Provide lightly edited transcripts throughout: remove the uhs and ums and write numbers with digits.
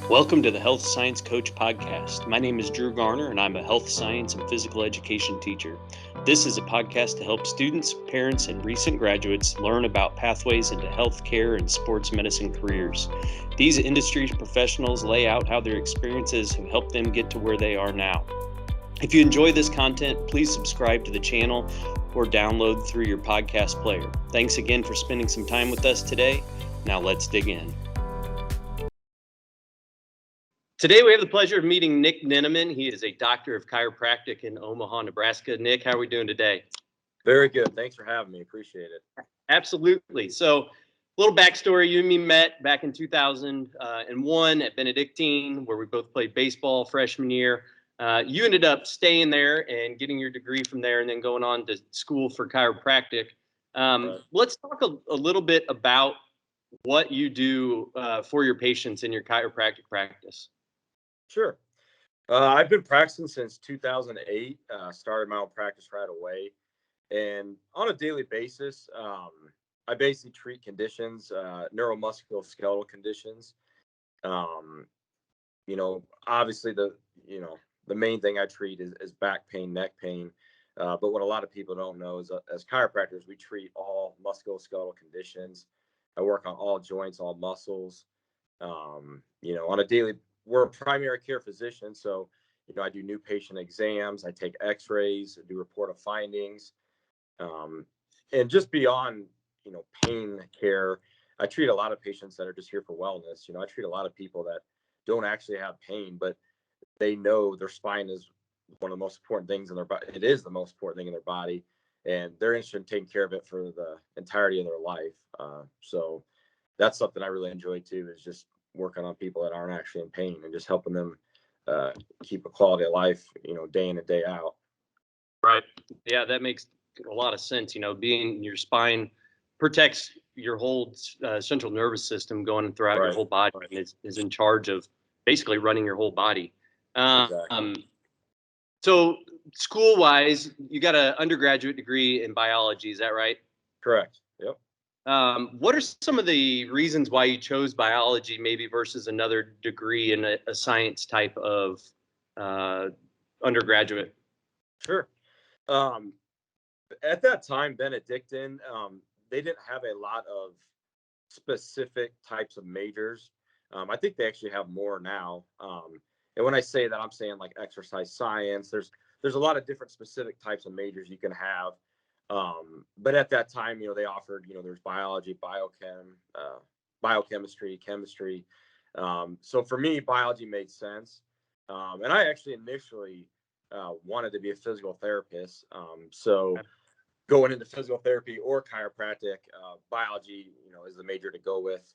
Welcome to the Health Science Coach Podcast. My name is Drew Garner, and I'm a health science and physical education teacher. This is a podcast to help students, parents, and recent graduates learn about pathways into healthcare and sports medicine careers. These industry professionals lay out how their experiences have helped them get to where they are now. If you enjoy this content, please subscribe to the channel or download through your podcast player. Thanks again for spending some time with us today. Now let's dig in. Today, we have the pleasure of meeting Dr. Neneman. He is a doctor of chiropractic in Omaha, Nebraska. Nick, how are we doing today? Very good. Thanks for having me. Appreciate it. Absolutely. So, little backstory. You and me met back in 2001 at Benedictine, where we both played baseball freshman year. You ended up staying there and getting your degree from there and then going on to school for chiropractic. Right. Let's talk a little bit about what you do for your patients in your chiropractic practice. Sure. I've been practicing since 2008. Started my own practice right away. And on a daily basis, I basically treat conditions, neuromusculoskeletal conditions. Um, Obviously the main thing I treat is back pain, neck pain. But what a lot of people don't know is as chiropractors, we treat all musculoskeletal conditions. I work on all joints, all muscles. On a daily, we're a primary care physician, so I do new patient exams, I take X-rays, I do report of findings, um, and just beyond pain care, I treat a lot of patients that are just here for wellness. I treat a lot of people that don't actually have pain, but they know their spine is one of the most important things in their body. It is the most important thing in their body, and they're interested in taking care of it for the entirety of their life. So that's something I really enjoy too, is just working on people that aren't actually in pain and just helping them keep a quality of life, day in and day out. Right. Yeah, that makes a lot of sense. Being your spine protects your whole central nervous system going throughout your Right. whole body and is in charge of basically running your whole body. Exactly. So school wise, you got an undergraduate degree in biology. Is that right? Correct. Yep. What are some of the reasons why you chose biology maybe versus another degree in a science type of uh, undergraduate? Sure. Um, at that time, Benedictine, they didn't have a lot of specific types of majors. I think they actually have more now. And when I say that, I'm saying like exercise science. There's a lot of different specific types of majors you can have. But at that time, they offered, there's biology, biochemistry, chemistry. So for me, biology made sense. And I actually initially wanted to be a physical therapist. So going into physical therapy or chiropractic, biology, is the major to go with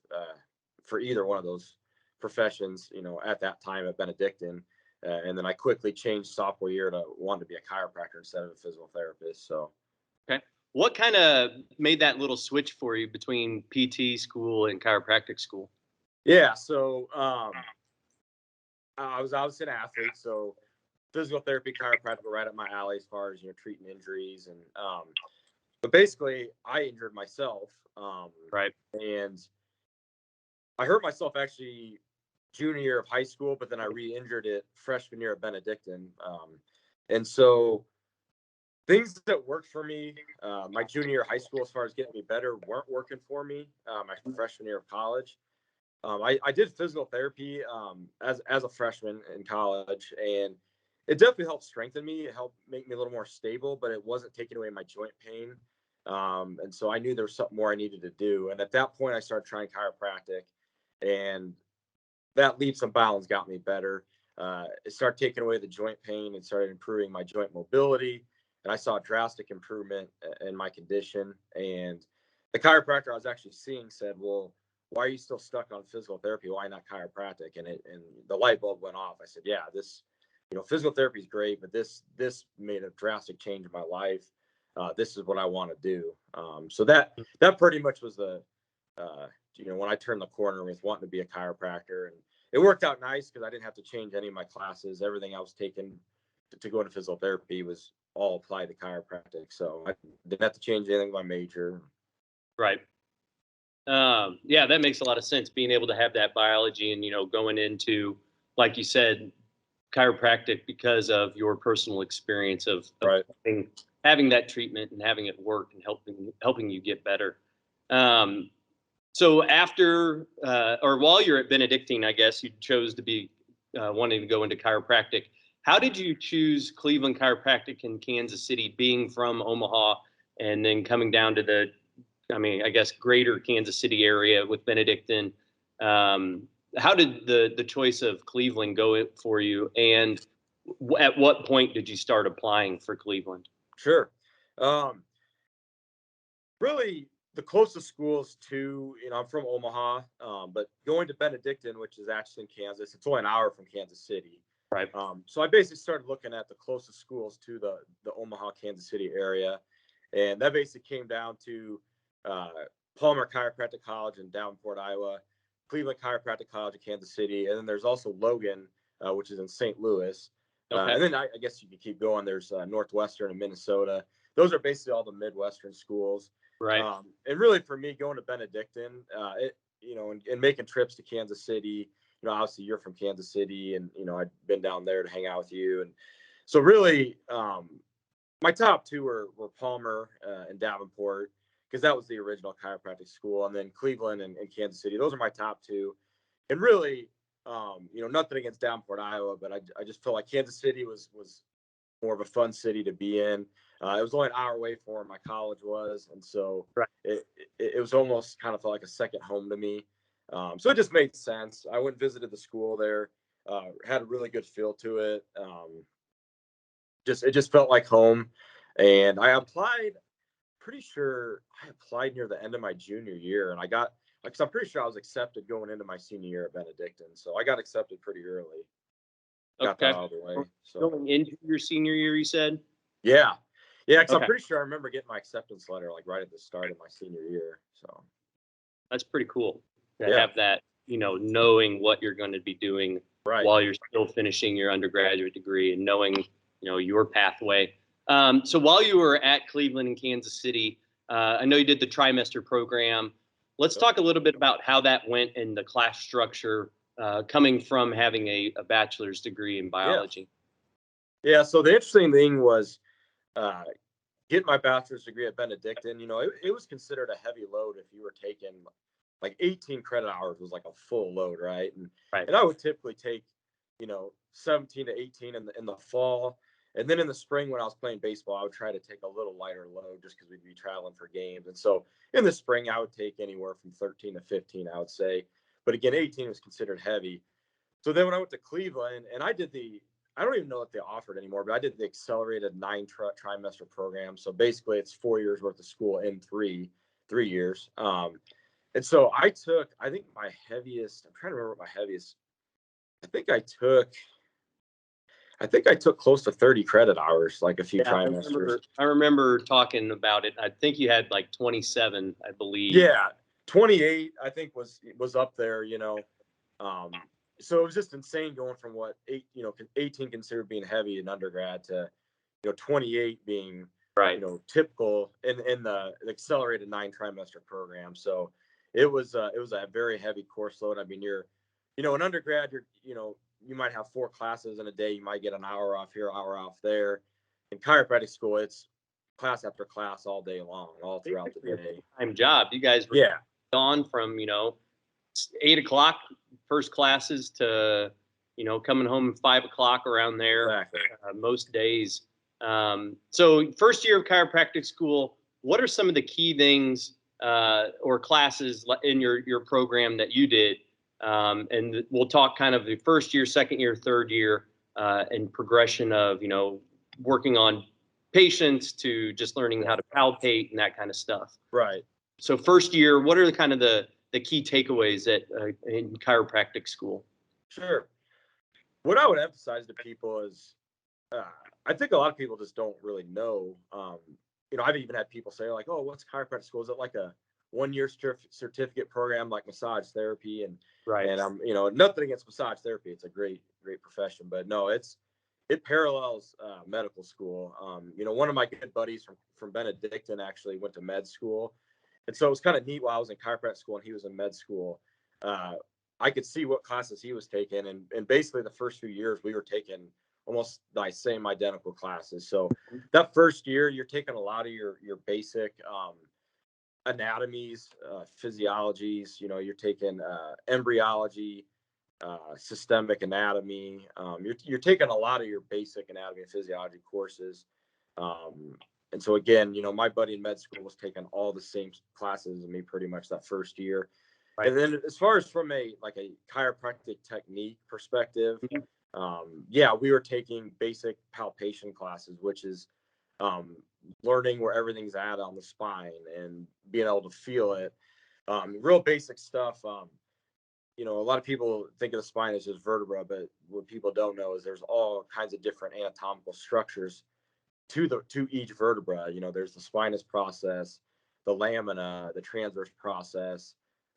for either one of those professions, at that time at Benedictine. And then I quickly changed sophomore year to want to be a chiropractor instead of a physical therapist. So, Okay. What kind of made that little switch for you between PT school and chiropractic school? yeah. So I was obviously an athlete. So physical therapy, chiropractic were right up my alley as far as, treating injuries. And, but basically, I injured myself. Right. And I hurt myself actually junior year of high school, but then I re-injured it freshman year at Benedictine. And so things that worked for me my junior year of high school as far as getting me better weren't working for me my freshman year of college. I did physical therapy as a freshman in college, and it definitely helped strengthen me. It helped make me a little more stable, but it wasn't taking away my joint pain. And so I knew there was something more I needed to do. And at that point, I started trying chiropractic, and that leaps and bounds got me better. It started taking away the joint pain and started improving my joint mobility. And I saw a drastic improvement in my condition. And the chiropractor I was actually seeing said, "Well, why are you still stuck on physical therapy? Why not chiropractic?" And the light bulb went off. I said, "Yeah, this, physical therapy is great, but this made a drastic change in my life. This is what I want to do." So that pretty much was the when I turned the corner with wanting to be a chiropractor. And it worked out nice because I didn't have to change any of my classes. Everything I was taking to go into physical therapy was all applied to chiropractic. So I didn't have to change anything in my major. Right. Yeah, that makes a lot of sense. Being able to have that biology and, going into, like you said, chiropractic because of your personal experience of Right. having that treatment and having it work and helping you get better. Um, so after or while you're at Benedictine, I guess you chose to be wanting to go into chiropractic. How did you choose Cleveland Chiropractic in Kansas City, being from Omaha, and then coming down to I guess greater Kansas City area with Benedictine? Um, how did the choice of Cleveland go for you, and at what point did you start applying for Cleveland? Sure. Um, Really, the closest schools to, I'm from Omaha, but going to Benedictine, which is actually in Kansas, it's only an hour from Kansas City. Right. So I basically started looking at the closest schools to the Omaha, Kansas City area. And that basically came down to uh, Palmer Chiropractic College in Davenport, Iowa, Cleveland Chiropractic College in Kansas City, and then there's also Logan, which is in St. Louis. Okay. And then I guess you could keep going. There's Northwestern in Minnesota. Those are basically all the Midwestern schools. Right. And really for me, going to Benedictine, and making trips to Kansas City, obviously you're from Kansas City, and, I'd been down there to hang out with you. And so really, my top two were Palmer and Davenport, because that was the original chiropractic school. And then Cleveland and Kansas City. Those are my top two. And really, nothing against Davenport, Iowa, but I just felt like Kansas City was more of a fun city to be in. It was only an hour away from where my college was, and so Right. it was almost kind of felt like a second home to me. So it just made sense. I went and visited the school there, had a really good feel to it. It just felt like home, and I applied. Pretty sure I applied near the end of my junior year, and I got, because I'm pretty sure I was accepted going into my senior year at Benedictine, so I got accepted pretty early. Got that Okay. out of the way. So Going into your senior year, you said? yeah. Yeah, because I'm Okay. pretty sure I remember getting my acceptance letter like right at the start of my senior year. So That's pretty cool to yeah, have that, knowing what you're going to be doing right. while you're still finishing your undergraduate degree and knowing, your pathway. So while you were at Cleveland and Kansas City, I know you did the trimester program. Let's Yep. talk a little bit about how that went in the class structure, coming from having a bachelor's degree in Yeah. biology. Yeah. So the interesting thing was uh, getting my bachelor's degree at Benedictine. It was considered a heavy load if you were taking like 18 credit hours was like a full load, right? And Right. and I would typically take 17 to 18 in the fall. And then in the spring, when I was playing baseball, I would try to take a little lighter load just because we'd be traveling for games. And so in the spring, I would take anywhere from 13 to 15, I would say. But again, 18 was considered heavy. So then when I went to Cleveland, and I don't even know what they offered anymore, but I did the accelerated trimester program. So basically, it's 4 years worth of school in three years. And so I think my heaviest, I'm trying to remember what my heaviest, I think I took, I think I took close to 30 credit hours, like a few Yeah, trimesters. I remember talking about it. I think you had like 27, I believe. Yeah, 28, I think was up there. Um, so it was just insane going from 18 considered being heavy in undergrad to 28 being Right. typical in the accelerated 9 trimester program. So it was a very heavy course load. I mean, you're in undergrad, you might have 4 classes in a day. You might get an hour off here, hour off there. In chiropractic school, it's class after class all day long, all throughout the Basically a day. full-time job. You guys were Yeah, gone from 8 o'clock first classes to coming home 5 o'clock around there exactly. most days. So first year of chiropractic school, what are some of the key things or classes in your program that you did? And we'll talk kind of the first year, second year, third year, and progression of working on patients to just learning how to palpate and that kind of stuff. Right. So first year, what are the kind of the key takeaways in chiropractic school? Sure. What I would emphasize to people is, uh, I think a lot of people just don't really know. I've even had people say like, "Oh, what's chiropractic school? Is it like a 1 year certificate program like massage therapy?" And Right. and nothing against massage therapy. It's a great profession, but no, it parallels medical school. One of my good buddies from Benedictine actually went to med school, And so it was kind of neat while I was in chiropractic school and he was in med school. I could see what classes he was taking. And basically the first few years we were taking almost the same identical classes. So that first year, you're taking a lot of your basic anatomies, physiologies, you're taking embryology, systemic anatomy. You're taking a lot of your basic anatomy and physiology courses. And so again, my buddy in med school was taking all the same classes as me pretty much that first year. Right. And then as far as from a chiropractic technique perspective, yeah, we were taking basic palpation classes, which is learning where everything's at on the spine and being able to feel it. Real basic stuff. A lot of people think of the spine as just vertebra, but what people don't know is there's all kinds of different anatomical structures to each vertebra. There's the spinous process, the lamina, the transverse process.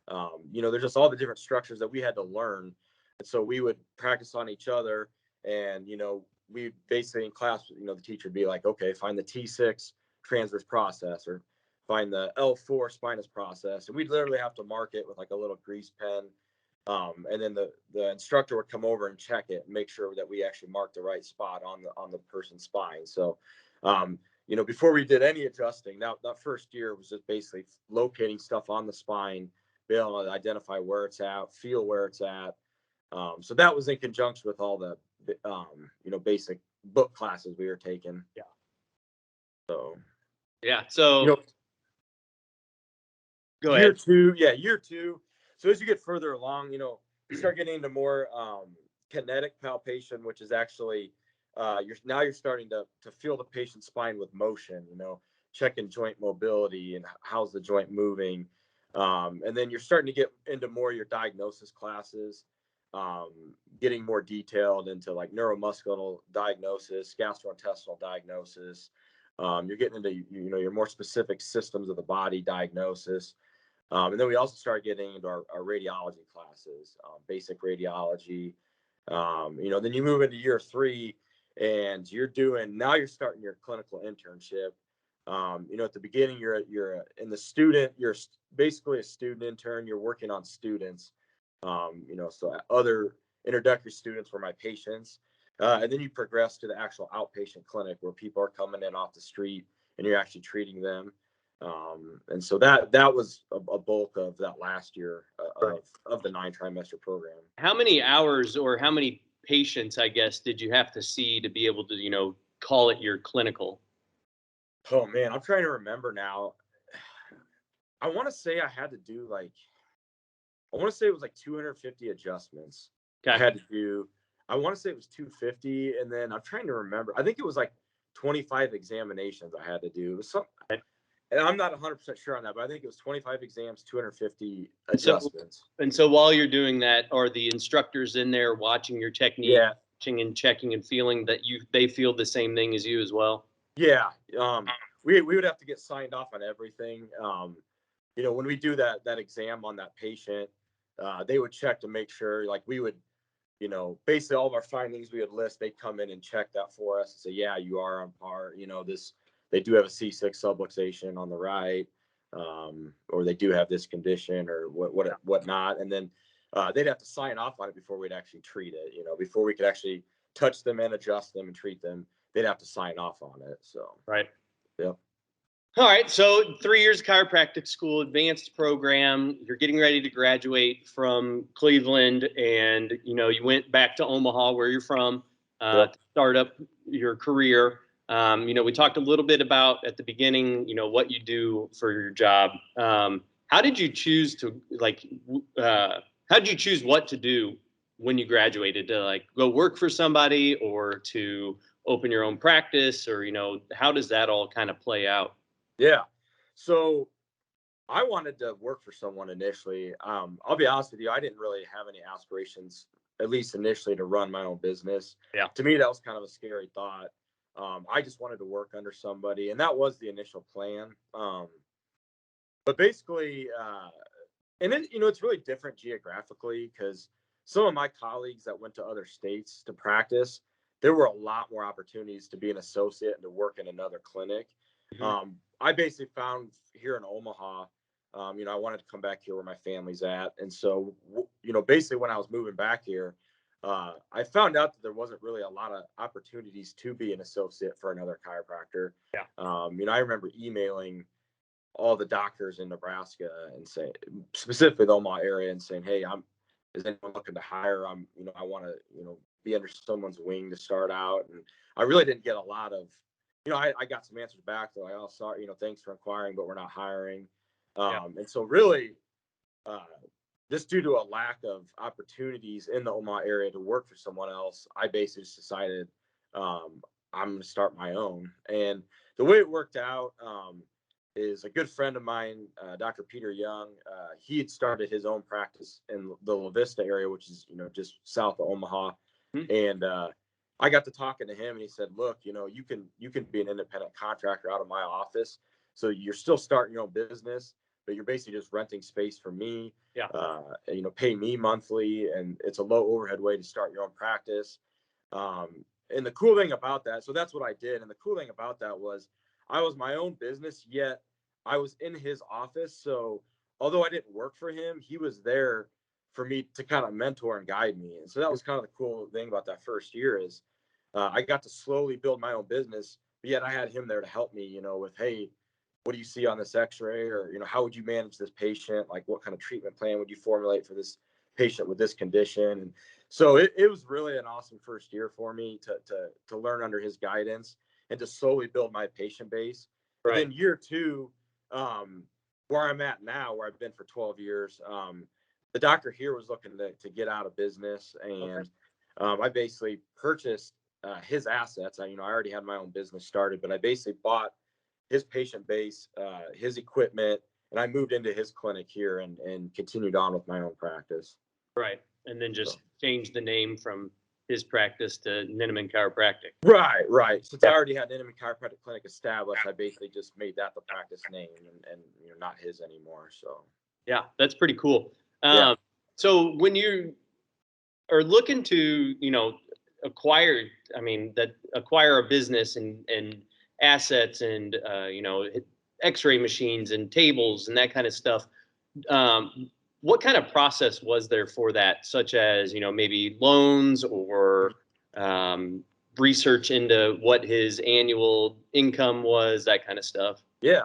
There's just all the different structures that we had to learn. And so we would practice on each other. And, we basically in class, the teacher would be like, okay, find the T6 transverse process or find the L4 spinous process. And we'd literally have to mark it with a little grease pen. And then the instructor would come over and check it and make sure that we actually marked the right spot on the person's spine. So, before we did any adjusting, that first year was just basically locating stuff on the spine, be able to identify where it's at, feel where it's at. So that was in conjunction with all the, basic book classes we were taking. Yeah. So. Yeah. So. Go year ahead. Year two. So as you get further along, you start getting into more kinetic palpation, which is actually you're starting to feel the patient's spine with motion. Checking joint mobility and how's the joint moving, and then you're starting to get into more your diagnosis classes, getting more detailed into neuromuscular diagnosis, gastrointestinal diagnosis. You're getting into your more specific systems of the body diagnosis. And then we also start getting into our radiology classes, basic radiology. Then you move into year 3 and you're starting your clinical internship. At the beginning, you're basically a student intern. You're working on students. So other introductory students were my patients. And then you progress to the actual outpatient clinic where people are coming in off the street and you're actually treating them. And so that was a bulk of that last year of the 9-trimester program. How many hours or how many patients, I guess, did you have to see to be able to, call it your clinical? Oh man, I'm trying to remember now. I want to say I had to do it was 250 adjustments. Okay. I had to do. I want to say it was 250, and then I'm trying to remember. I think it was 25 examinations I had to do. It was something. Okay. And I'm not 100% sure on that, but I think it was 25 exams, 250 adjustments. So while you're doing that, are the instructors in there watching your technique, watching and checking and feeling that they feel the same thing as you as well? Yeah. We would have to get signed off on everything. When we do that exam on that patient, they would check to make sure, we would, basically all of our findings we would list. They'd come in and check that for us and say, yeah, you are on par. They do have a C6 subluxation on the right, or they do have this condition or whatnot. And then they'd have to sign off on it before we'd actually treat it. Before we could actually touch them and adjust them and treat them, they'd have to sign off on it. So. Right. Yep. All right. So 3 years of chiropractic school, advanced program. You're getting ready to graduate from Cleveland, and you went back to Omaha, where you're from, to start up your career. We talked a little bit about at the beginning, what you do for your job. How did you choose how did you choose what to do when you graduated, to go work for somebody or to open your own practice, or, how does that all kind of play out? Yeah. So I wanted to work for someone initially. I'll be honest with you. I didn't really have any aspirations, at least initially, to run my own business. Yeah. To me, that was kind of a scary thought. I just wanted to work under somebody, and that was the initial plan. But basically, it's really different geographically, because some of my colleagues that went to other states to practice, there were a lot more opportunities to be an associate and to work in another clinic. Mm-hmm. I basically found here in Omaha, I wanted to come back here where my family's at. And so, basically when I was moving back here, I found out that there wasn't really a lot of opportunities to be an associate for another chiropractor. Yeah. I remember emailing all the doctors in Nebraska and saying, specifically the Omaha area, and saying, "Hey, is anyone looking to hire? I want to, be under someone's wing to start out." And I really didn't get a lot of, I got some answers back. They're like, "Oh, sorry, thanks for inquiring, but we're not hiring." And so really, uh, just due to a lack of opportunities in the Omaha area to work for someone else, I basically just decided I'm going to start my own. And the way it worked out is a good friend of mine, Dr. Peter Young. He had started his own practice in the La Vista area, which is just south of Omaha. And I got to talking to him, and he said, "Look, you can be an independent contractor out of my office, so you're still starting your own business, but you're basically just renting space for me. Yeah. Pay me monthly, and it's a low overhead way to start your own practice." And the cool thing about that, so that's what I did. And the cool thing about that was I was my own business, yet I was in his office. So although I didn't work for him, he was there for me to kind of mentor and guide me. And so that was kind of the cool thing about that first year is I got to slowly build my own business, but yet I had him there to help me, with, "Hey, what do you see on this x-ray?" Or, how would you manage this patient? Like, what kind of treatment plan would you formulate for this patient with this condition? And so it was really an awesome first year for me to learn under his guidance and to slowly build my patient base. Right. And then year two, where I'm at now, where I've been for 12 years, the doctor here was looking to get out of business. And I basically purchased his assets. I already had my own business started, but I basically bought his patient base, his equipment, and I moved into his clinic here and continued on with my own practice. Right. And then just change the name from his practice to Neneman Chiropractic. Right. Since I already had Neneman Chiropractic Clinic established, I basically just made that the practice name and not his anymore. So yeah, that's pretty cool. Yeah. So when you are looking to, acquire, acquire a business and assets and, x-ray machines and tables and that kind of stuff, what kind of process was there for that, such as, maybe loans or research into what his annual income was, that kind of stuff? Yeah.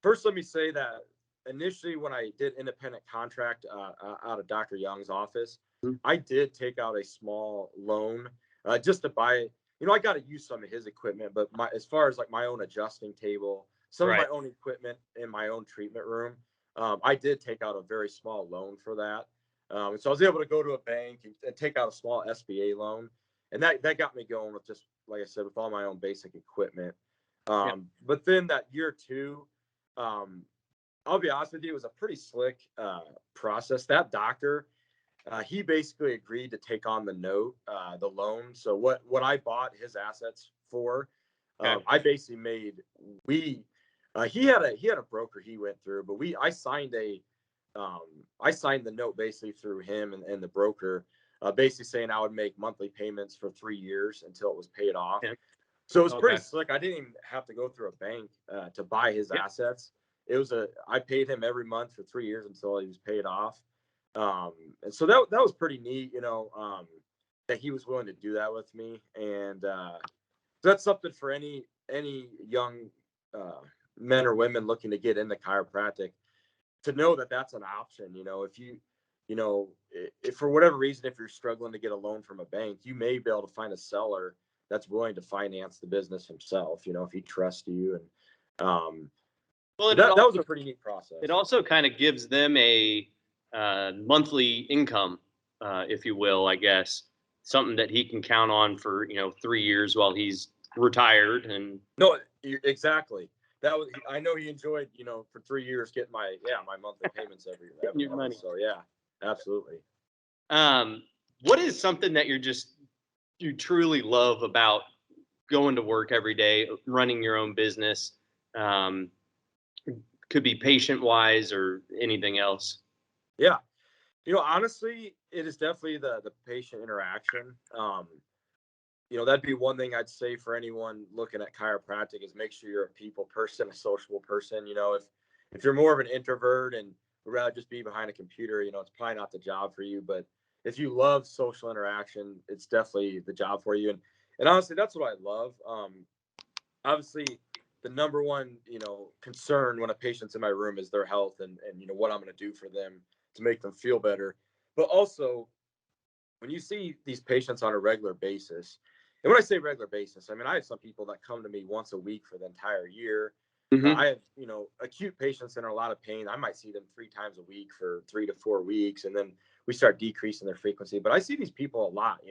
First, let me say that initially when I did independent contract out of Dr. Young's office, I did take out a small loan just to buy. I got to use some of his equipment, but as far as like my own adjusting table, some of my own equipment in my own treatment room, I did take out a very small loan for that. So I was able to go to a bank and take out a small SBA loan, and that got me going with, just like I said, with all my own basic equipment. But then that year two, I'll be honest with you, it was a pretty slick process. That doctor, he basically agreed to take on the loan. So what I bought his assets for, I basically made he had a broker he went through, but I signed the note basically through him and the broker, basically saying I would make monthly payments for 3 years until it was paid off. So it was pretty slick. I didn't even have to go through a bank to buy his assets. I paid him every month for 3 years until he was paid off. And so that was pretty neat, that he was willing to do that with me. And so that's something for any young men or women looking to get into chiropractic, to know that that's an option. If for whatever reason, if you're struggling to get a loan from a bank, you may be able to find a seller that's willing to finance the business himself, if he trusts you. And that was a pretty neat process. It also kind of gives them a monthly income, if you will, I guess, something that he can count on for 3 years while he's retired. And no, exactly. I know he enjoyed, for 3 years getting my monthly payments every your month. money. So yeah, absolutely. What is something that you truly love about going to work every day, running your own business? Could be patient wise or anything else. Yeah. Honestly, it is definitely the patient interaction. That'd be one thing I'd say for anyone looking at chiropractic, is make sure you're a people person, a sociable person. if you're more of an introvert and would rather just be behind a computer, it's probably not the job for you. But if you love social interaction, it's definitely the job for you. And honestly, that's what I love. Obviously, the number one, concern when a patient's in my room is their health and what I'm going to do for them to make them feel better. But also, when you see these patients on a regular basis, and when I say regular basis, I mean, I have some people that come to me once a week for the entire year. I have, acute patients that are in a lot of pain. I might see them 3 times a week for 3 to 4 weeks, and then we start decreasing their frequency. But I see these people a lot,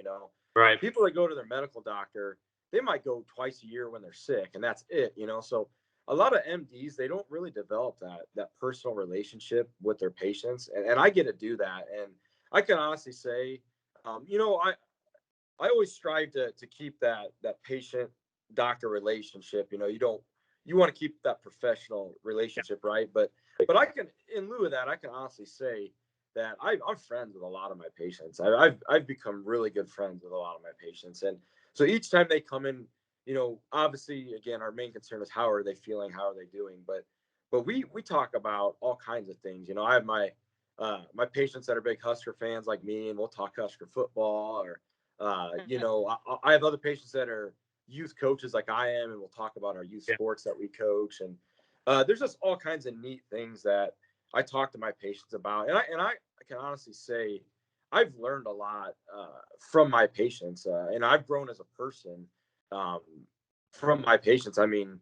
Right. people that go to their medical doctor, they might go twice a year when they're sick, and that's it, So a lot of MDs, they don't really develop that personal relationship with their patients, and I get to do that. And I can honestly say, I always strive to keep that patient doctor relationship. You want to keep that professional relationship, right? But I can, in lieu of that, I can honestly say that I'm friends with a lot of my patients. I've become really good friends with a lot of my patients, and so each time they come in, obviously, again, our main concern is how are they feeling, how are they doing, but we talk about all kinds of things. I have my patients that are big Husker fans like me, and we'll talk Husker football, or I have other patients that are youth coaches like I am, and we'll talk about our youth sports that we coach. And there's just all kinds of neat things that I talk to my patients about. And I can honestly say I've learned a lot from my patients, and I've grown as a person um, from my patients. I mean,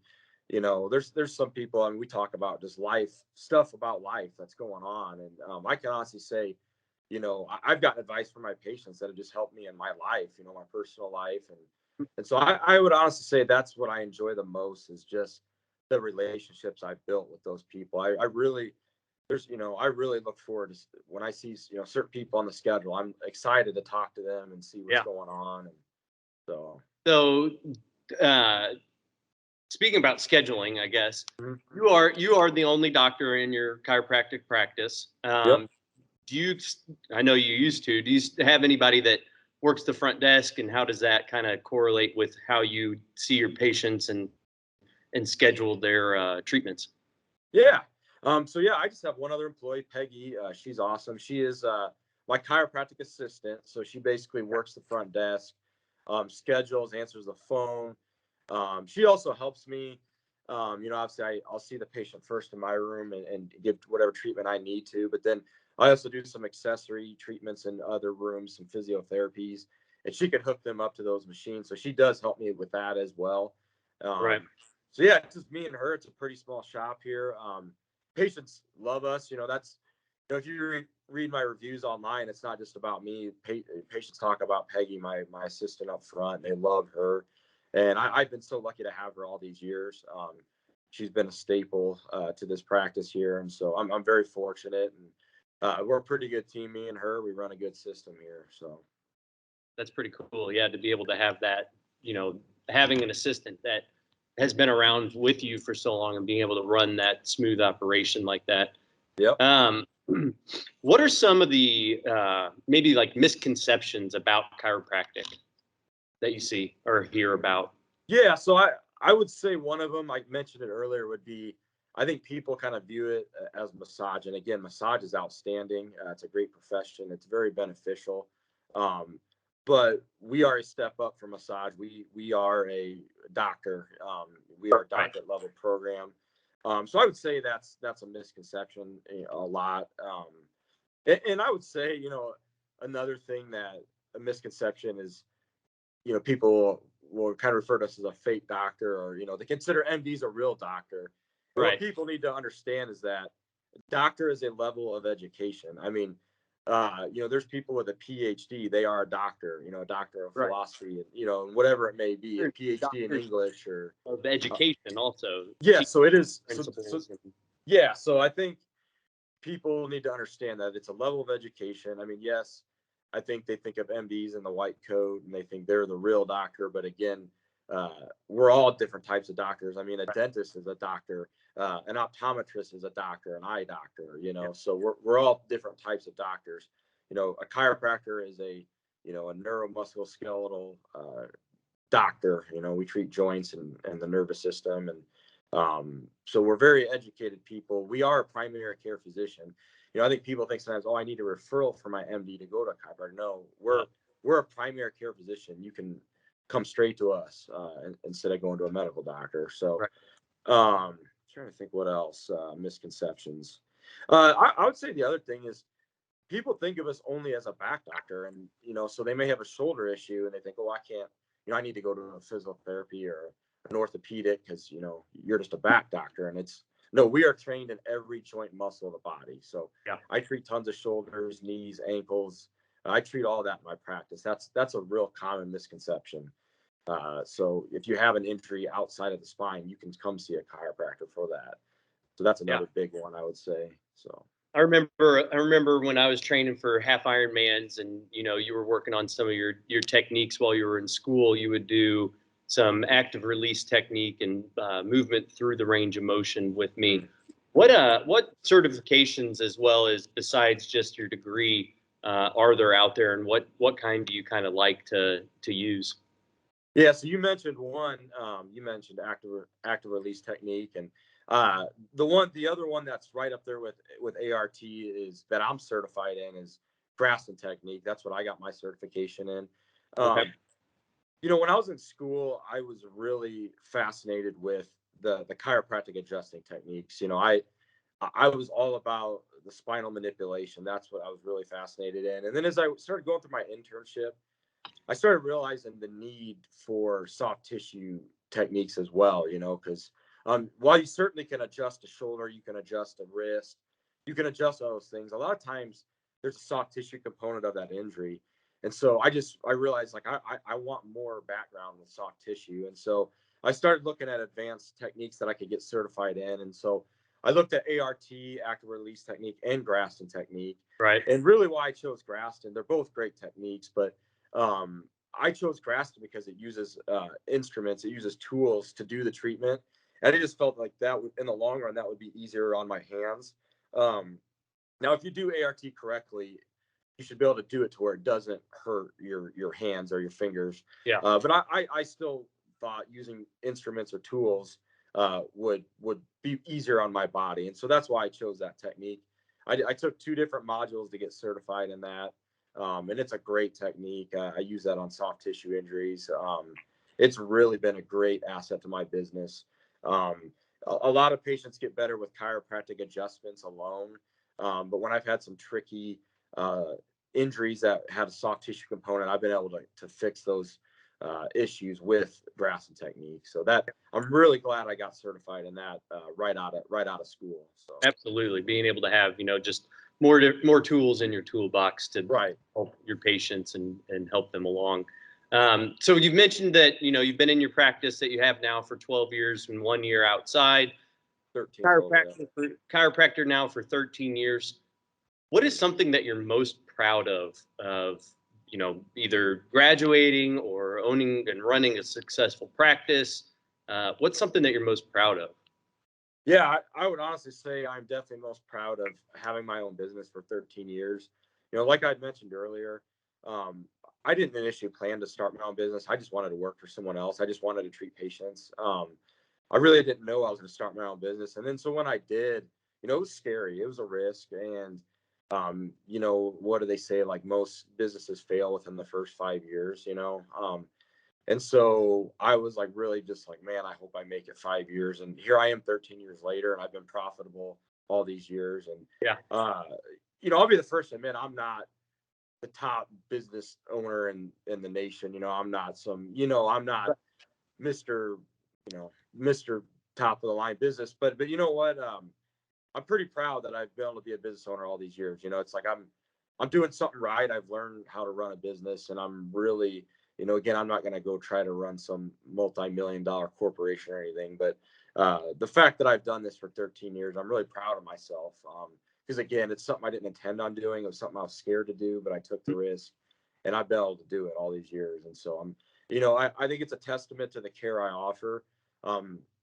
there's some people, I mean, we talk about just life stuff about life that's going on. And I can honestly say, I've gotten advice from my patients that have just helped me in my life, my personal life. And so I would honestly say that's what I enjoy the most, is just the relationships I've built with those people. I really, I really look forward to when I see, certain people on the schedule. I'm excited to talk to them and see what's going on. And so, speaking about scheduling, I guess you are the only doctor in your chiropractic practice. Yep. Do you? I know you used to. Do you have anybody that works the front desk, and how does that kind of correlate with how you see your patients and schedule their treatments? Yeah. So yeah, I just have one other employee, Peggy. She's awesome. She is my chiropractic assistant. So she basically works the front desk, schedules, answers the phone. She also helps me. Obviously I'll see the patient first in my room and give whatever treatment I need to, but then I also do some accessory treatments in other rooms, some physiotherapies, and she can hook them up to those machines. So she does help me with that as well. Right. So yeah, it's just me and her. It's a pretty small shop here. Patients love us. That's, if you read my reviews online, it's not just about me. Patients talk about Peggy, my assistant up front. They love her, and I've been so lucky to have her all these years. She's been a staple to this practice here, and so I'm very fortunate. And we're a pretty good team, me and her. We run a good system here, so That's pretty cool. Yeah, to be able to have that, having an assistant that has been around with you for so long and being able to run that smooth operation like that. Yep. What are some of the maybe like misconceptions about chiropractic that you see or hear about? Yeah, so I would say one of them, I mentioned it earlier, would be, I think people kind of view it as massage. And again, massage is outstanding. It's a great profession. It's very beneficial. But we are a step up from massage. We are a doctor. We are a doctorate level program. So I would say that's a misconception a lot. And I would say, another thing that a misconception is, people will kind of refer to us as a fake doctor, or, they consider MDs a real doctor. But what people need to understand is that doctor is a level of education. I mean, there's people with a PhD, they are a doctor, a doctor of philosophy, and whatever it may be, a PhD in English or of education also. Yeah, so it is. Yeah, so I think people need to understand that it's a level of education. I mean, yes, I think they think of MDs in the white coat and they think they're the real doctor. But again, we're all different types of doctors. I mean, a dentist is a doctor, an optometrist is a doctor, an eye doctor, so we're all different types of doctors. A chiropractor is a neuromusculoskeletal doctor. We treat joints and the nervous system. And So we're very educated people. We are a primary care physician. I think people think sometimes, oh, I need a referral for my MD to go to a chiropractor. No, we're a primary care physician. You can come straight to us instead of going to a medical doctor. So, trying to think what else, misconceptions. I would say the other thing is people think of us only as a back doctor, and so they may have a shoulder issue and they think, oh, I can't, I need to go to a physical therapy or an orthopedic because you're just a back doctor. And it's no, we are trained in every joint muscle of the body. So I treat tons of shoulders, knees, ankles. I treat all that in my practice. That's a real common misconception. So if you have an injury outside of the spine, you can come see a chiropractor for that. So that's another big one, I would say. So I remember when I was training for half Ironmans, and you were working on some of your techniques while you were in school. You would do some active release technique and movement through the range of motion with me. What certifications, as well as besides just your degree, are there out there, and what kind do you kind of like to use? Yeah, so you mentioned one. You mentioned active release technique, and the other one that's right up there with ART is that I'm certified in is Graston technique. That's what I got my certification in. Okay. When I was in school, I was really fascinated with the chiropractic adjusting techniques. I was all about the spinal manipulation. That's what I was really fascinated in. And then as I started going through my internship, I started realizing the need for soft tissue techniques as well, because while you certainly can adjust a shoulder, you can adjust a wrist, you can adjust all those things. A lot of times there's a soft tissue component of that injury. And so I realized like I want more background with soft tissue. And so I started looking at advanced techniques that I could get certified in. And so I looked at ART, active release technique, and Graston technique. Right. And really why I chose Graston, they're both great techniques, but I chose Graston because it uses instruments, it uses tools to do the treatment, and I just felt like that would, in the long run, that would be easier on my hands. Now, if you do ART correctly, you should be able to do it to where it doesn't hurt your hands or your fingers. Yeah. But I still thought using instruments or tools would be easier on my body, and so that's why I chose that technique. I took 2 different modules to get certified in that. And it's a great technique. I use that on soft tissue injuries. It's really been a great asset to my business. A lot of patients get better with chiropractic adjustments alone. But when I've had some tricky injuries that have a soft tissue component, I've been able to fix those issues with Graston technique. So that I'm really glad I got certified in that right out of school. So Absolutely, being able to have just more tools in your toolbox to help your patients and help them along. So you've mentioned that you've been in your practice that you have now for 12 years and 1 year outside. 13 chiropractor now for 13 years. What is something that you're most proud of either graduating or owning and running a successful practice? What's something that you're most proud of? Yeah, I would honestly say I'm definitely most proud of having my own business for 13 years. Like I'd mentioned earlier, I didn't initially plan to start my own business. I just wanted to work for someone else. I just wanted to treat patients. I really didn't know I was going to start my own business. And then so when I did, it was scary. It was a risk. And, what do they say? Like most businesses fail within the first 5 years, and so I was like, really just like, man, I hope I make it 5 years. And here I am 13 years later, and I've been profitable all these years. And, I'll be the first to admit I'm not the top business owner in the nation. I'm not I'm not Mr. Mr. top of the line business. But you know what? I'm pretty proud that I've been able to be a business owner all these years. It's like I'm doing something right. I've learned how to run a business, and I'm really, again, I'm not going to go try to run some multi-million-dollar corporation or anything, but the fact that I've done this for 13 years, I'm really proud of myself. Because again, it's something I didn't intend on doing. It was something I was scared to do, but I took the risk, and I've been able to do it all these years. And so I think it's a testament to the care I offer.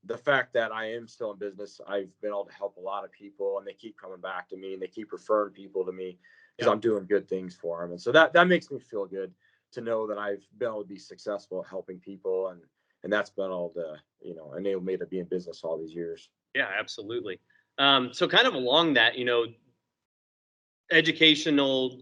The fact that I am still in business, I've been able to help a lot of people, and they keep coming back to me, and they keep referring people to me because I'm doing good things for them. And so that makes me feel good to know that I've been able to be successful at helping people. and that's been all the, enabled me to be in business all these years. Yeah, absolutely. So kind of along that, educational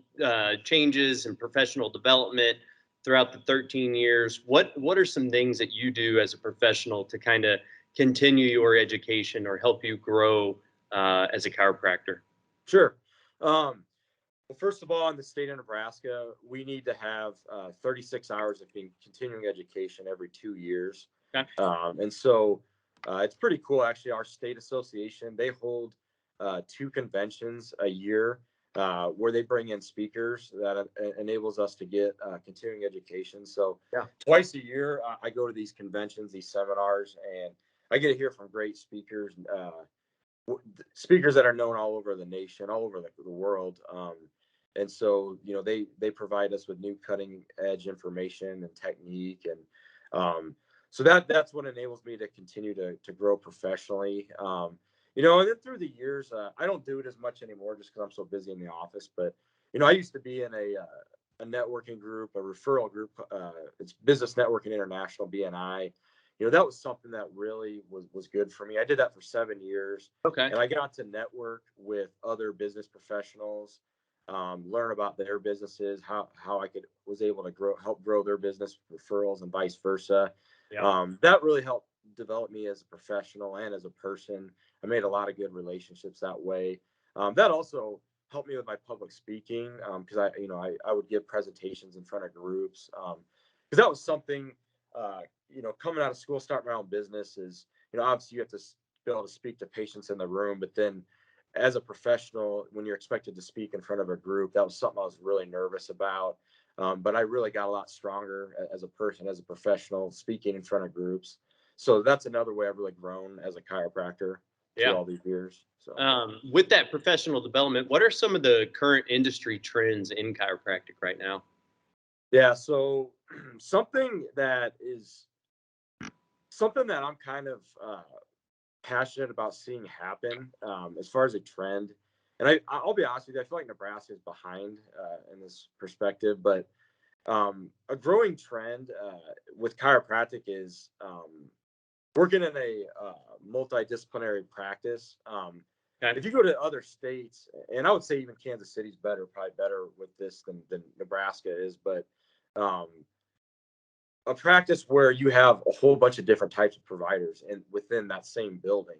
changes and professional development throughout the 13 years, what are some things that you do as a professional to kind of continue your education or help you grow as a chiropractor? Sure. Well, first of all, in the state of Nebraska, we need to have 36 hours of continuing education every 2 years. Okay. And so it's pretty cool, actually. Our state association, they hold 2 conventions a year where they bring in speakers that enables us to get continuing education. So Yeah. twice a year, I go to these conventions, these seminars, and I get to hear from great speakers that are known all over the nation, all over the world. And so, they provide us with new cutting edge information and technique. And so that's what enables me to continue to grow professionally. And then through the years, I don't do it as much anymore just because I'm so busy in the office. But, I used to be in a networking group, a referral group. It's Business Networking International, BNI. That was something that really was good for me. I did that for 7 years. Okay. And I got to network with other business professionals, learn about their businesses, how I was able to help grow their business, referrals, and vice versa. Yeah. That really helped develop me as a professional and as a person. I made a lot of good relationships that way. That also helped me with my public speaking because I would give presentations in front of groups because that was something. Coming out of school, starting my own business is, obviously you have to be able to speak to patients in the room, but then as a professional, when you're expected to speak in front of a group, that was something I was really nervous about. But I really got a lot stronger as a person, as a professional, speaking in front of groups. So that's another way I've really grown as a chiropractor through all these years. So with that professional development, what are some of the current industry trends in chiropractic right now? Yeah, so something that I'm kind of passionate about seeing happen as far as a trend. And I'll be honest with you, I feel like Nebraska is behind in this perspective, but a growing trend with chiropractic is working in a multidisciplinary practice. Okay. If you go to other states, and I would say even Kansas City's probably better with this than Nebraska is, but a practice where you have a whole bunch of different types of providers and within that same building,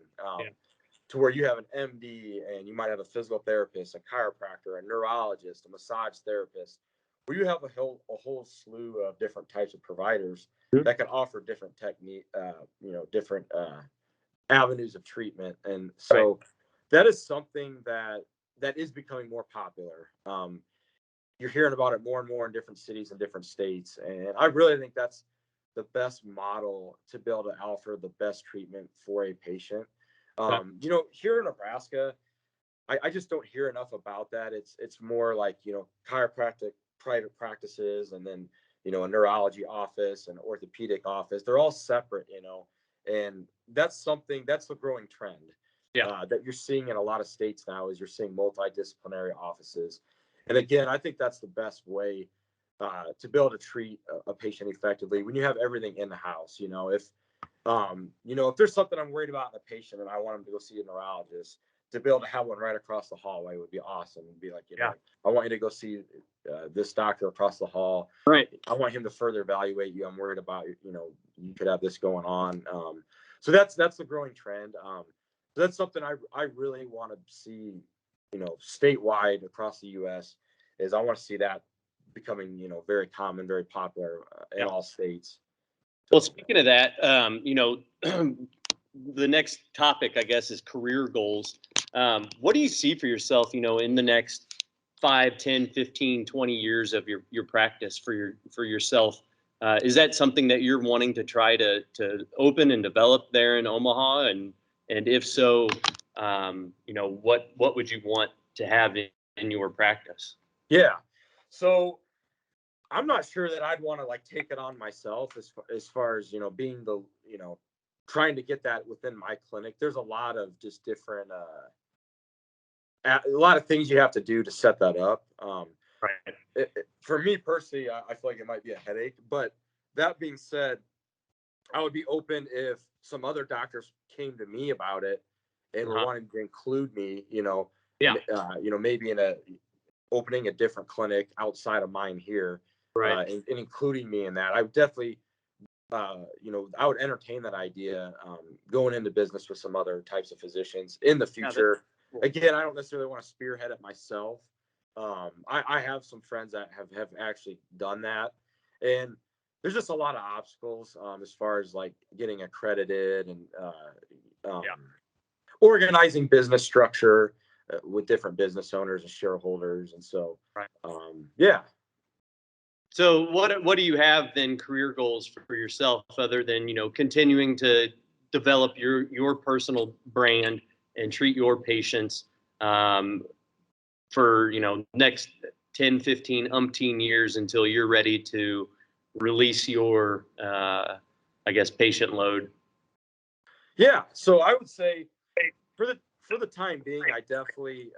to where you have an MD and you might have a physical therapist, a chiropractor, a neurologist, a massage therapist, where you have a whole slew of different types of providers that can offer different technique, different avenues of treatment. And so that is something that is becoming more popular. You're hearing about it more and more in different cities and different states. And I really think that's the best model to be able to offer the best treatment for a patient. Here in Nebraska, I just don't hear enough about that. It's more like, chiropractic private practices, and then, a neurology office and orthopedic office. They're all separate, and that's the growing trend that you're seeing in a lot of states now is you're seeing multidisciplinary offices. And again, I think that's the best way to be able to treat a patient effectively when you have everything in the house. If there's something I'm worried about in a patient and I want them to go see a neurologist, to be able to have one right across the hallway would be awesome. And be like, I want you to go see this doctor across the hall. Right. I want him to further evaluate you. I'm worried about, you could have this going on. So that's the growing trend. So that's something I really want to see, statewide across the U.S. is I want to see that becoming, very common, very popular in all states. Well, speaking of that, the next topic, I guess, is career goals. What do you see for yourself, in the next 5, 10, 15, 20 years of your practice for yourself? Is that something that you're wanting to try to open and develop there in Omaha? And if so, what would you want to have in your practice? Yeah. So I'm not sure that I'd want to take it on myself as far as, being the, trying to get that within my clinic. There's a lot of just different, a lot of things you have to do to set that up. For me personally, I feel like it might be a headache, but that being said, I would be open if some other doctors came to me about it and were Uh-huh. wanting to include me, Yeah. maybe in opening a different clinic outside of mine here, Right. and including me in that. I would definitely, I would entertain that idea, going into business with some other types of physicians in the Yeah, that's future. cool. Again, I don't necessarily want to spearhead it myself. I have some friends that have actually done that, and there's just a lot of obstacles, as far as like getting accredited and Yeah. organizing business structure, with different business owners and shareholders, and so Right. yeah. So what do you have then career goals for yourself other than, continuing to develop your personal brand and treat your patients um, for, next 10, 15, umpteen years until you're ready to release your, I guess, patient load? Yeah, so I would say for the time being, I definitely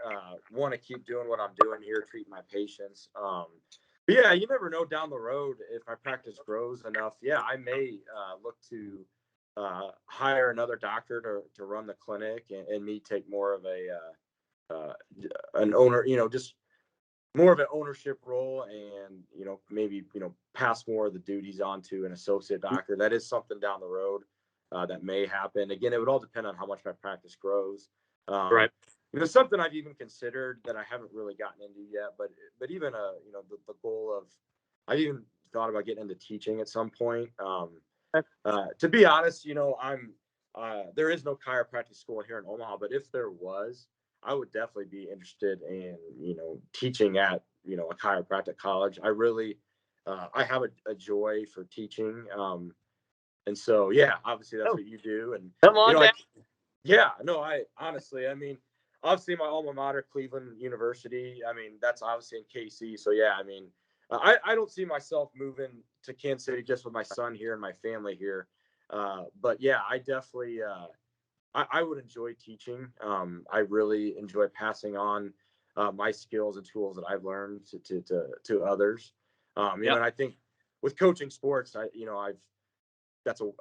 want to keep doing what I'm doing here, treating my patients. But yeah, you never know down the road if my practice grows enough. Yeah, I may look to hire another doctor to run the clinic, and me take more of uh, an owner, just more of an ownership role, and maybe pass more of the duties on to an associate doctor. That is something down the road that may happen. Again, it would all depend on how much my practice grows. Right. Something I've even considered that I haven't really gotten into yet, but even the goal of, I've even thought about getting into teaching at some point. To be honest, I'm there is no chiropractic school here in Omaha, but if there was, I would definitely be interested in teaching at a chiropractic college. I really I have a joy for teaching, and so yeah, obviously that's Oh, what you do, and come you on know down. I yeah, no, I honestly, I mean, obviously my alma mater, Cleveland University. I mean, that's obviously in KC. So yeah, I mean, I don't see myself moving to Kansas City just with my son here and my family here. But yeah, I definitely, I would enjoy teaching. I really enjoy passing on my skills and tools that I've learned to others. Yeah. And I think with coaching sports, I've that's a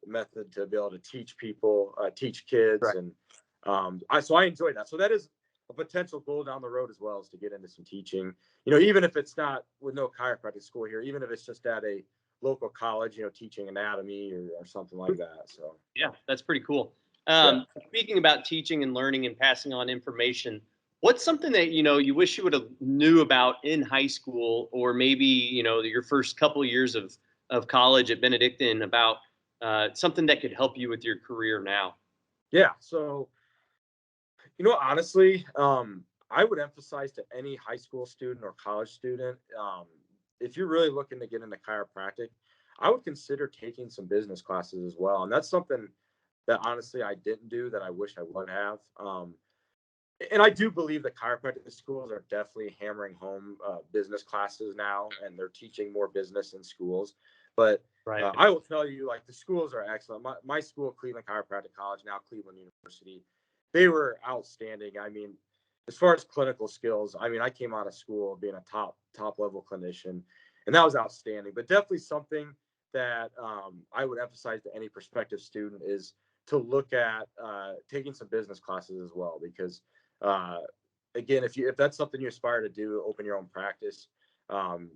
method to be able to teach people, teach kids, Right. and I enjoy that. So that is a potential goal down the road as well, is to get into some teaching. Even if it's not with no chiropractic school here, even if it's just at a local college, teaching anatomy or something like that. So Yeah, that's pretty cool. yeah. Speaking about teaching and learning and passing on information, what's something that you wish you would have knew about in high school, or maybe your first couple of years of college at Benedictine, about something that could help you with your career now? Yeah. So, honestly, I would emphasize to any high school student or college student, if you're really looking to get into chiropractic, I would consider taking some business classes as well. And that's something that honestly I didn't do that I wish I would have. And I do believe that chiropractic schools are definitely hammering home business classes now, and they're teaching more business in schools. But Right. I will tell you, like, the schools are excellent. My school, Cleveland Chiropractic College, now Cleveland University, they were outstanding. I mean, as far as clinical skills, I mean, I came out of school being a top level clinician, and that was outstanding. But definitely something that I would emphasize to any prospective student is to look at taking some business classes as well, because uh, again, if that's something you aspire to do, open your own practice,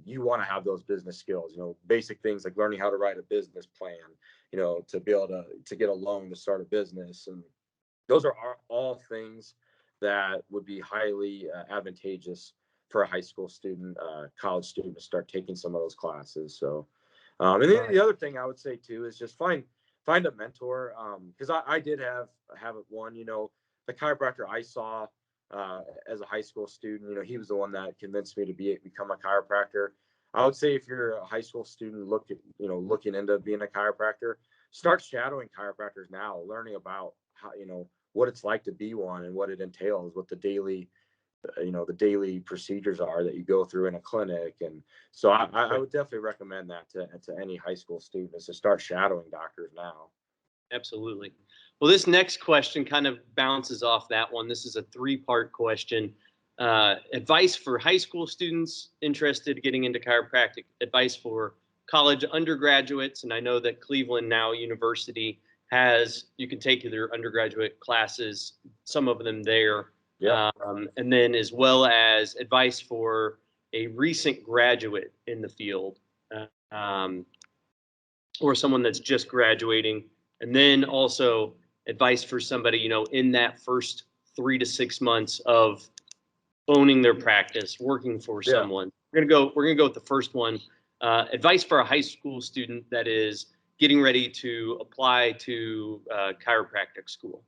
you want to have those business skills, basic things like learning how to write a business plan, to be able to get a loan to start a business. And those are all things that would be highly advantageous for a high school student, college student, to start taking some of those classes. So, and then Right. the other thing I would say too is just find a mentor, because I did have one. The chiropractor I saw as a high school student, he was the one that convinced me to become a chiropractor. I would say if you're a high school student looking into being a chiropractor, start shadowing chiropractors now, learning about how what it's like to be one and what it entails, what the daily procedures are that you go through in a clinic. And so I Right. would definitely recommend that to any high school students, to start shadowing doctors now. Absolutely. Well, this next question kind of bounces off that one. This is a three-part question. Advice for high school students interested in getting into chiropractic, advice for college undergraduates, and I know that Cleveland now University has, you can take their undergraduate classes, some of them there. Yeah. And then as well as advice for a recent graduate in the field, um, or someone that's just graduating. And then also advice for somebody, in that first 3 to 6 months of owning their practice, working for Yeah. someone. We're gonna go with the first one. Advice for a high school student that is getting ready to apply to chiropractic school.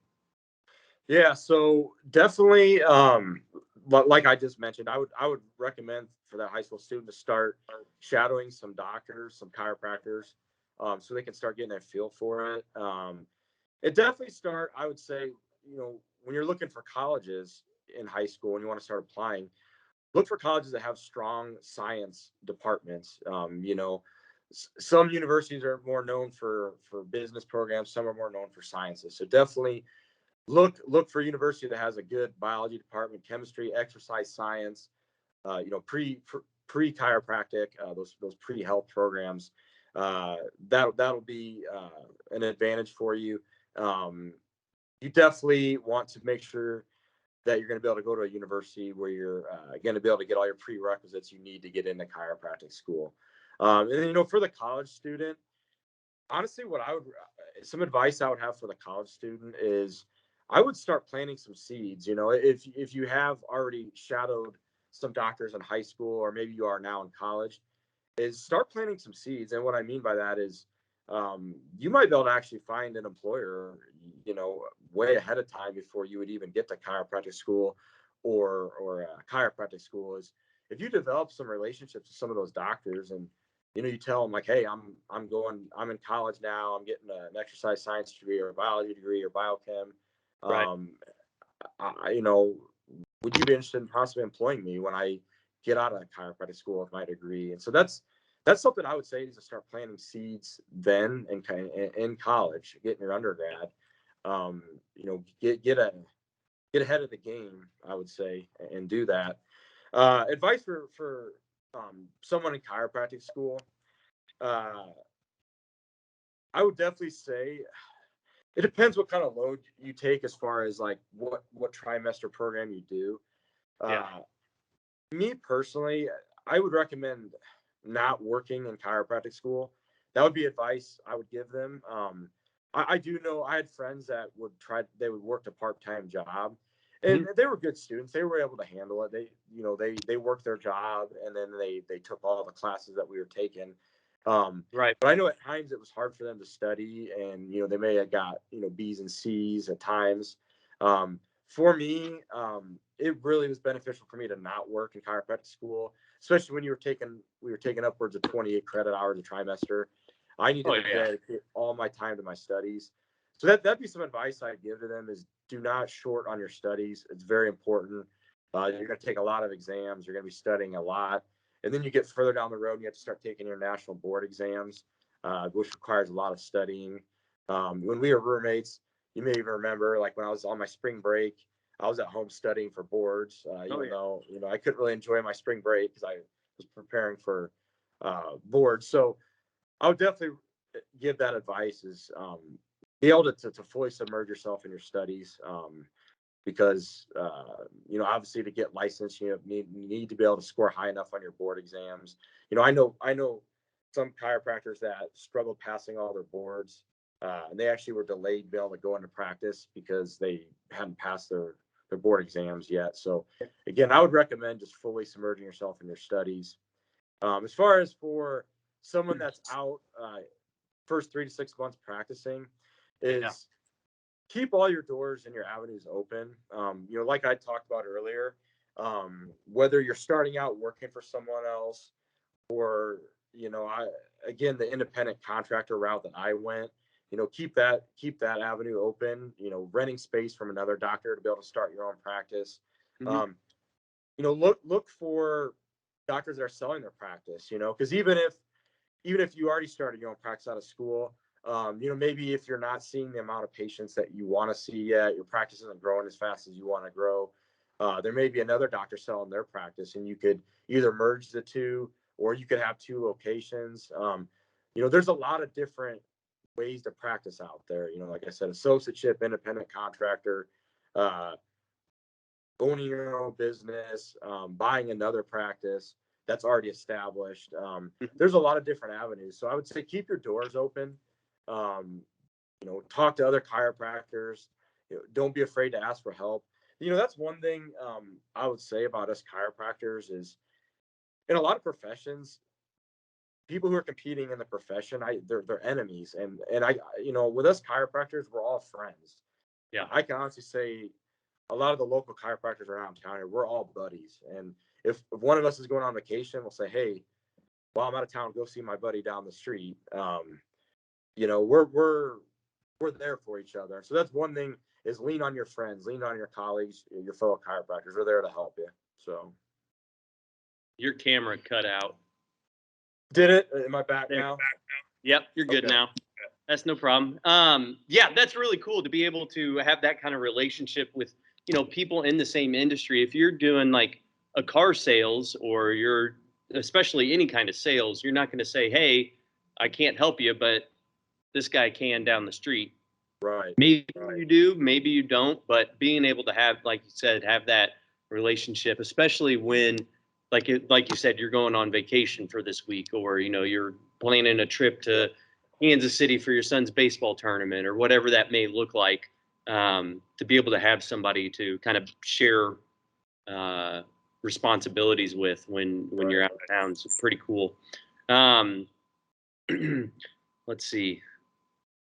Yeah, so definitely, like I just mentioned, I would recommend for that high school student to start shadowing some doctors, some chiropractors, so they can start getting a feel for it. It definitely start, I would say, when you're looking for colleges in high school and you want to start applying, look for colleges that have strong science departments. Some universities are more known for business programs, some are more known for sciences. So definitely look for a university that has a good biology department, chemistry, exercise science, pre chiropractic, those pre health programs. That'll be an advantage for you. You definitely want to make sure that you're going to be able to go to a university where you're going to be able to get all your prerequisites you need to get into chiropractic school. And then, for the college student, honestly, some advice I would have for the college student is I would start planting some seeds. If you have already shadowed some doctors in high school, or maybe you are now in college, is start planting some seeds. And what I mean by that is, you might be able to actually find an employer, way ahead of time before you would even get to chiropractic school or chiropractic school. Is if you develop some relationships with some of those doctors, and you tell them like, hey, I'm in college now, I'm getting an exercise science degree or a biology degree or biochem. Right. Um, would you be interested in possibly employing me when I get out of chiropractic school with my degree? And so that's something I would say is to start planting seeds then, and kind of in college, get in your undergrad. Get ahead of the game, I would say, and do that. Advice for someone in chiropractic school, uh, I would definitely say it depends what kind of load you take as far as like what trimester program you do. Yeah. Me personally, I would recommend not working in chiropractic school. That would be advice I would give them. I do know I had friends that they would work a part-time job, and they were good students. They were able to handle it. They worked their job, and then they took all the classes that we were taking. Right. But I know at times it was hard for them to study, and they may have got B's and C's at times. For me, it really was beneficial for me to not work in chiropractic school, especially when we were taking upwards of 28 credit hours a trimester. I needed to dedicate all my time to my studies. So that'd be some advice I'd give to them: is do not short on your studies. It's very important. You're going to take a lot of exams. You're going to be studying a lot. And then you get further down the road and you have to start taking your national board exams, which requires a lot of studying. When we were roommates, you may even remember, like when I was on my spring break, I was at home studying for boards, even though I couldn't really enjoy my spring break because I was preparing for boards. So I would definitely give that advice: is be able to fully submerge yourself in your studies. Because obviously, to get licensed, you need to be able to score high enough on your board exams. I know some chiropractors that struggled passing all their boards, and they actually were delayed being able to go into practice because they hadn't passed their board exams yet. So again, I would recommend just fully submerging yourself in your studies. As far as for someone that's out, first 3 to 6 months practicing, is keep all your doors and your avenues open. Like I talked about earlier, whether you're starting out working for someone else, or again, the independent contractor route that I went, keep that avenue open. Renting space from another doctor to be able to start your own practice. Um, look for doctors that are selling their practice. Because even if you already started your own practice out of school, maybe if you're not seeing the amount of patients that you want to see yet, your practice isn't growing as fast as you want to grow. There may be another doctor selling their practice, and you could either merge the two or you could have 2 locations. There's a lot of different ways to practice out there. Like I said, associateship, independent contractor, owning your own business, buying another practice that's already established. There's a lot of different avenues. So I would say keep your doors open. Talk to other chiropractors. Don't be afraid to ask for help. That's one thing I would say about us chiropractors is in a lot of professions, people who are competing in the profession, they're enemies. And I, with us chiropractors, we're all friends. Yeah. I can honestly say a lot of the local chiropractors around town here, we're all buddies. And if one of us is going on vacation, we'll say, hey, while I'm out of town, go see my buddy down the street. We're there for each other. So that's one thing is lean on your friends, lean on your colleagues, your fellow chiropractors. We're there to help you. So Your camera cut out. did it? Am I back now? Yep, you're good Okay. now. That's no problem. Yeah, that's really cool to be able to have that kind of relationship with, people in the same industry. If you're doing like a car sales or you're especially any kind of sales, you're not going to say, hey, I can't help you, but this guy can down the street. Right. Maybe you do, maybe you don't, but being able to have, like you said, have that relationship, especially when, like you said, you're going on vacation for this week, or you're planning a trip to Kansas City for your son's baseball tournament, or whatever that may look like. To be able to have somebody to kind of share responsibilities with when you're out of town is pretty cool. Let's see.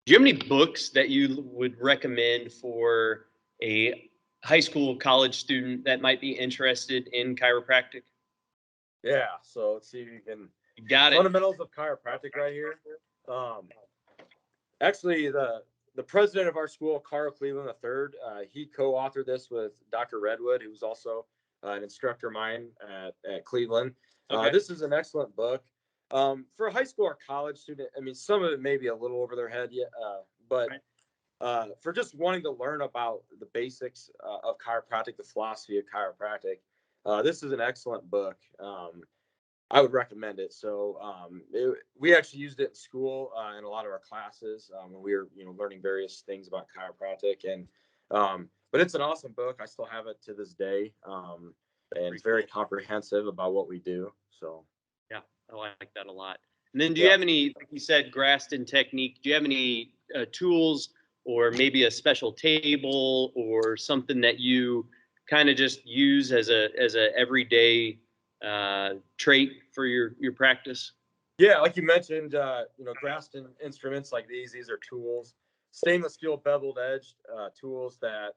Do you have any books that you would recommend for a high school, college student that might be interested in chiropractic? Yeah. So let's see if you can. You got it. Fundamentals of Chiropractic right here. Actually, the president of our school, Carl Cleveland III, he co-authored this with Dr. Redwood, who was also an instructor of mine at Cleveland. Okay. This is an excellent book. For a high school or college student, I mean, some of it may be a little over their head yet, but for just wanting to learn about the basics of chiropractic, the philosophy of chiropractic, this is an excellent book. I would recommend it. So we actually used it in school in a lot of our classes when we were, learning various things about chiropractic. And but it's an awesome book. I still have it to this day, and it's very comprehensive about what we do. So yeah, I like that a lot. And then, do you have any, like you said, Graston technique? Do you have any tools, or maybe a special table, or something that you kind of just use as a everyday trait for your practice? Yeah, like you mentioned, Graston instruments like these are tools, stainless steel beveled edged tools that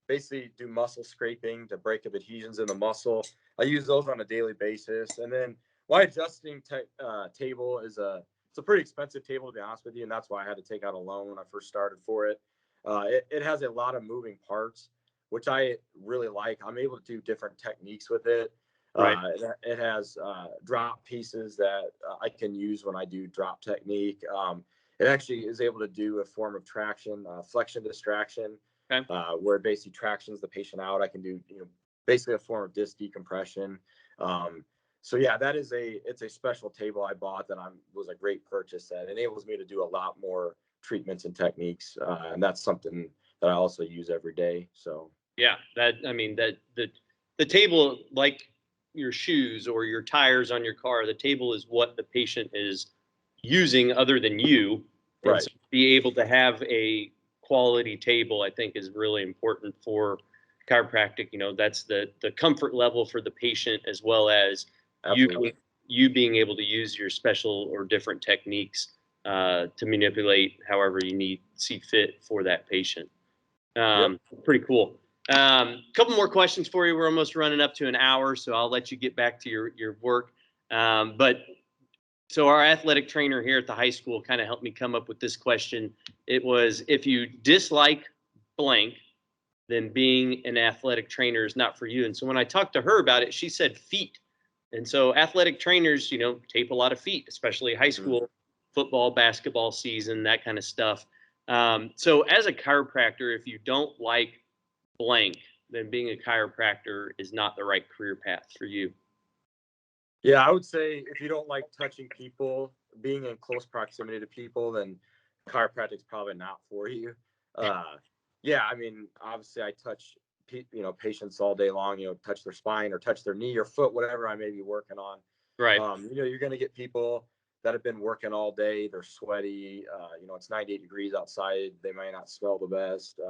basically do muscle scraping to break up adhesions in the muscle. I use those on a daily basis. And then my adjusting table it's a pretty expensive table, to be honest with you, and that's why I had to take out a loan when I first started for it. It has a lot of moving parts, which I really like. I'm able to do different techniques with it. Right. It has drop pieces that I can use when I do drop technique. It actually is able to do a form of traction, flexion distraction, Okay. where it basically tractions the patient out. I can do basically a form of disc decompression. So yeah, it's a special table I bought that was a great purchase that enables me to do a lot more treatments and techniques, and that's something that I also use every day. So yeah, the table, like your shoes or your tires on your car, the table is what the patient is using other than you. And right. so be able to have a quality table, I think, is really important for chiropractic. That's the comfort level for the patient, as well as Absolutely. you being able to use your special or different techniques to manipulate however you see fit for that patient. Pretty cool. Couple more questions for you. We're almost running up to an hour, so I'll let you get back to your work. So our athletic trainer here at the high school kind of helped me come up with this question. It was, if you dislike blank, then being an athletic trainer is not for you. And so when I talked to her about it, she said feet. And so athletic trainers, tape a lot of feet, especially high school football, basketball season, that kind of stuff. So as a chiropractor, if you don't like blank, then being a chiropractor is not the right career path for you. Yeah, I would say if you don't like touching people, being in close proximity to people, then chiropractic's probably not for you. Uh, yeah, I mean, obviously, I touch patients all day long. Touch their spine or touch their knee or foot, whatever I may be working on. Right. You're going to get people that have been working all day. They're sweaty. It's 98 degrees outside. They might not smell the best.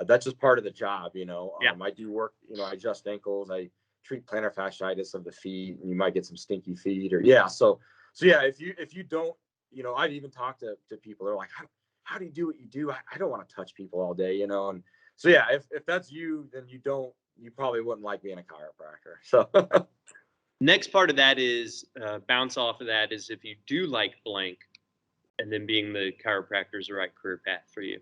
That's just part of the job. Yeah. I do work. I adjust ankles. I treat plantar fasciitis of the feet, and you might get some stinky feet or yeah. So yeah, if you don't, I'd even talk to people. They're like, how do you do what you do? I don't want to touch people all day, and so yeah, if that's you, then you probably wouldn't like being a chiropractor. So Next part of that is bounce off of that is if you do like blank, and then being the chiropractor is the right career path for you.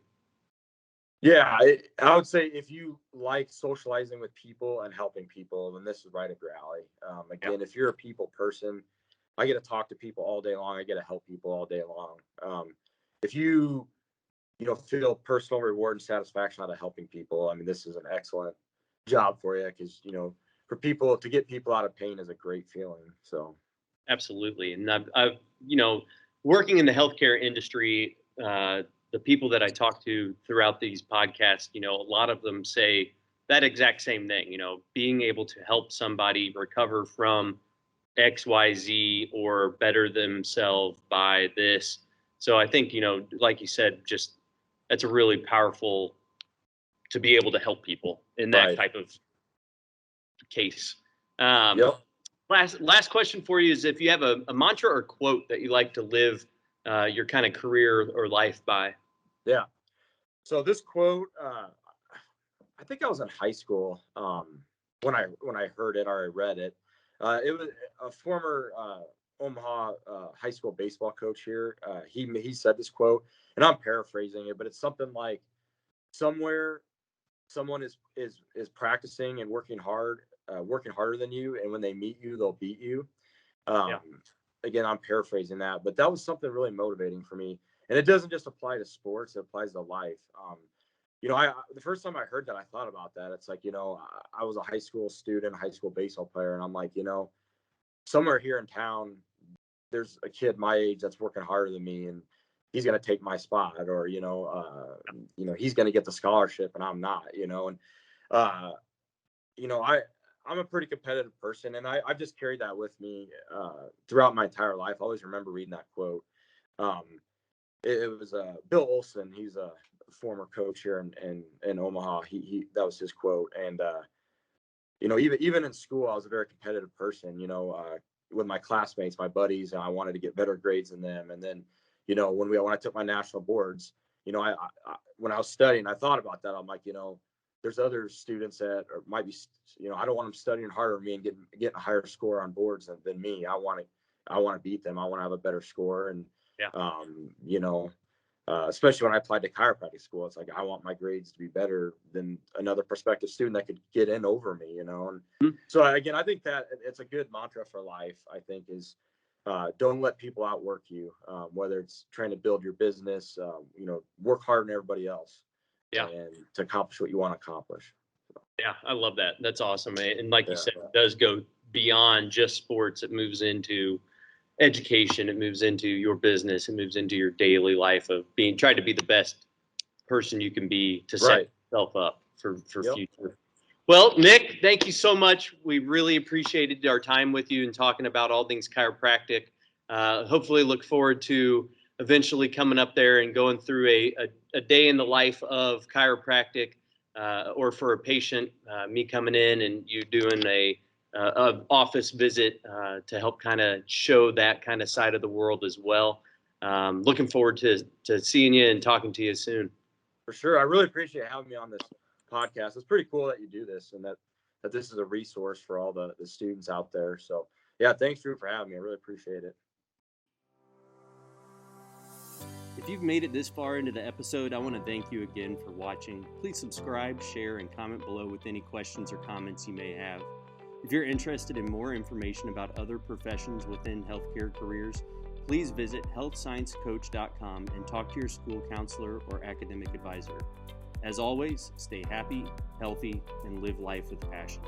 Yeah, I would say if you like socializing with people and helping people, then this is right up your alley. Again, if you're a people person, I get to talk to people all day long. I get to help people all day long. If you feel personal reward and satisfaction out of helping people, I mean, this is an excellent job for you because for people to get people out of pain is a great feeling. So Absolutely, and I've working in the healthcare industry. The people that I talk to throughout these podcasts, a lot of them say that exact same thing, being able to help somebody recover from XYZ or better themselves by this. So I think, like you said, just that's a really powerful to be able to help people in that right. type of case. Yep. Last question for you is if you have a mantra or quote that you like to live your kind of career or life by. Yeah. So this quote, I think I was in high school when I heard it or I read it. It was a former Omaha high school baseball coach here. He said this quote, and I'm paraphrasing it, but it's something like, "Somewhere, someone is practicing and working harder than you, and when they meet you, they'll beat you." Yeah. Again, I'm paraphrasing that, but that was something really motivating for me. And it doesn't just apply to sports; it applies to life. The first time I heard that, I thought about that. It's like, I was a high school student, a high school baseball player, and I'm like, somewhere here in town, there's a kid my age that's working harder than me, and he's going to take my spot, or he's going to get the scholarship, and I'm not, and uh, I'm a pretty competitive person, and I've just carried that with me throughout my entire life. I always remember reading that quote. Um, it was Bill Olson. He's a former coach here in Omaha. He that was his quote. And even in school, I was a very competitive person. With my classmates, my buddies, and I wanted to get better grades than them. And then, when I took my national boards, I when I was studying, I thought about that. I'm like, there's other students that might be, I don't want them studying harder than me and getting a higher score on boards than me. I want to beat them. I want to have a better score. And especially when I applied to chiropractic school, it's like I want my grades to be better than another prospective student that could get in over me, And so again, I think that it's a good mantra for life. I think is don't let people outwork you, whether it's trying to build your business, work harder than everybody else, and to accomplish what you want to accomplish. Yeah, I love that. That's awesome. And like you said, it does go beyond just sports. It moves into education. It moves into your business. It moves into your daily life of trying to be the best person you can be to set yourself up for future. Well, Nick, thank you so much. We really appreciated our time with you and talking about all things chiropractic. Hopefully look forward to eventually coming up there and going through a day in the life of chiropractic, or for a patient, me coming in and you doing a office visit to help kind of show that kind of side of the world as well. Looking forward to seeing you and talking to you soon. For sure. I really appreciate having me on this podcast. It's pretty cool that you do this and that this is a resource for all the students out there. So yeah, thanks Drew for having me. I really appreciate it. If you've made it this far into the episode, I want to thank you again for watching. Please subscribe, share, and comment below with any questions or comments you may have. If you're interested in more information about other professions within healthcare careers, please visit healthsciencecoach.com and talk to your school counselor or academic advisor. As always, stay happy, healthy, and live life with passion.